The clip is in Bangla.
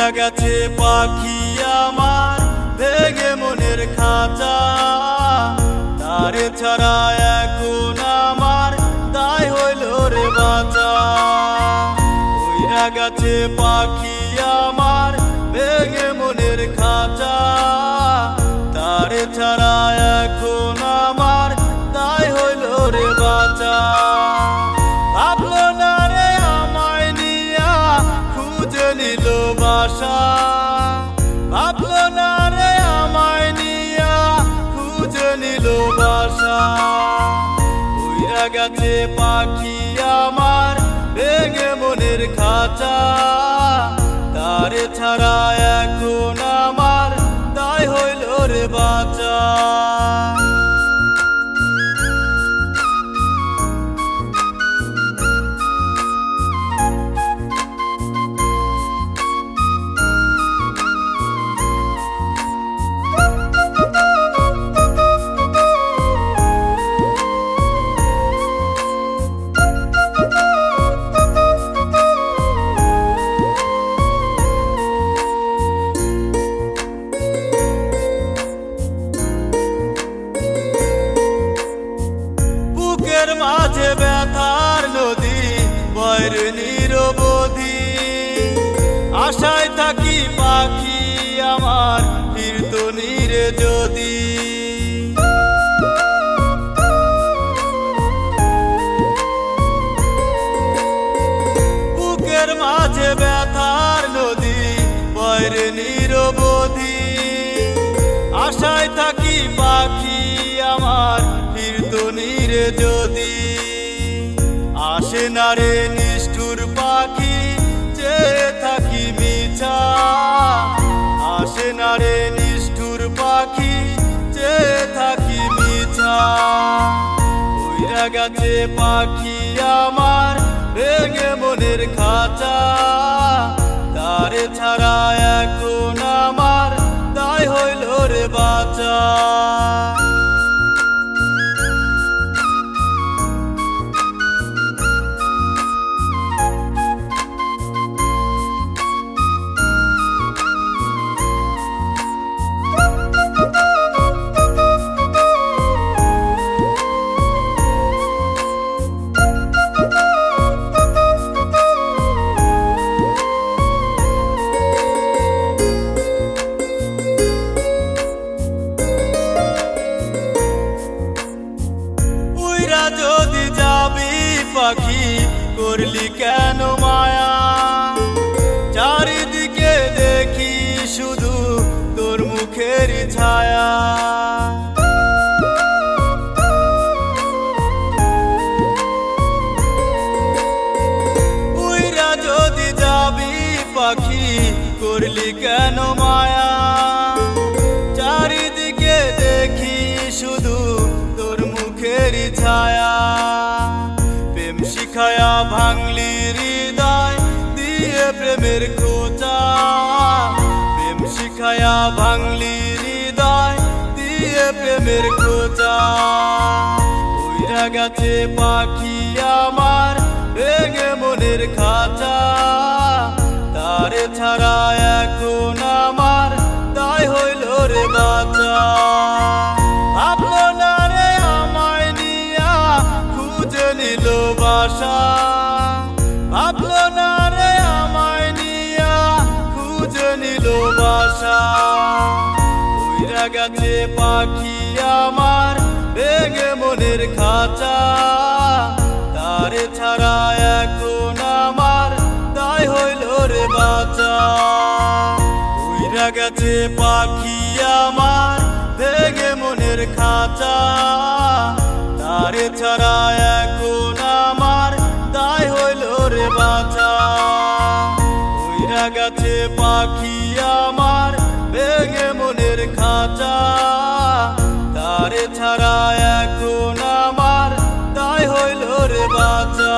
উইরা গেছে পাখি আমার ভেঙে মনের খাঁচা, তারে ছাড়া এখন আমার দায় হইল রে বাঁচা। উইরা গেছে পাখি আমার ভেঙে মনের খাঁচা, তারে ছাড়া এখন আমার দায় হইল রে বাঁচা। ভাবলো না রে আমায় নিয়া খুঁজে নিল বাসা, ভাবলো না রে আমায় নিয়া খুঁজে নিল বাসা। উইরা গেছে পাখি আমার ভেঙে মনের খাঁচা, তারে ছাড়া এখন আমার দায় হইল রে বাঁচা। মাঝে ব্যথার নদী বয়ের নিরবধি, আশায় থাকি পাখি আমার ফিরত নীরে যদি। বুকের মাঝে ব্যথার নদী বয়ের নিরবধি, আশায় থাকি পাখি আমার ফিরত নীরে যদি। আসে না রে নিষ্ঠুর পাখি চেয়ে থাকি মিছা, আসে না রে নিষ্ঠুর পাখি চেয়ে থাকি মিছা। উইরা গেছে পাখি আমার ভেঙে মনের খাঁচা, তারে ছাড়া এখন আমার দায় হইল রে বাঁচা। যদি যাবি পাখি করলি কেন মায়া, চারিদিকে দেখি শুধু তোর মুখের ছায়া। উইরা যদি যাবি পাখি করলি কেন মায়া, চারিদিকে দেখি শুধু তোর মুখের ছায়া। প্রেম শিখায়া ভাঙলি হৃদয় দিয়ে প্রেমের খোঁচা, প্রেম শিখায়া ভাঙলি হৃদয় দিয়ে প্রেমের খোঁচা। উইরা গেছে পাখি আমার ভেঙে মনের খাঁচা, তারে ছাড়া এখন আমার দায় হইল রে বাঁচা। ভাবলো না রে আমায় নিয়া খুঁজে নিল বাসা, ভাবলো না রে আমায় নিয়া খুঁজে নিল বাসা। উইরা গেছে পাখি আমার ভেঙে মনের খাঁচা, তারে ছাড়া এখন আমার দায় হইল রে বাঁচা। উইরা গেছে পাখি আমার ভেঙে মনের খাঁচা, তারে ছাড়া এখন আমার দায় হইল রে বাঁচা। উইরা গেছে পাখি আমার ভেঙে মনের খাঁচা, তারে ছাড়া এখন আমার দায় হইল রে বাঁচা।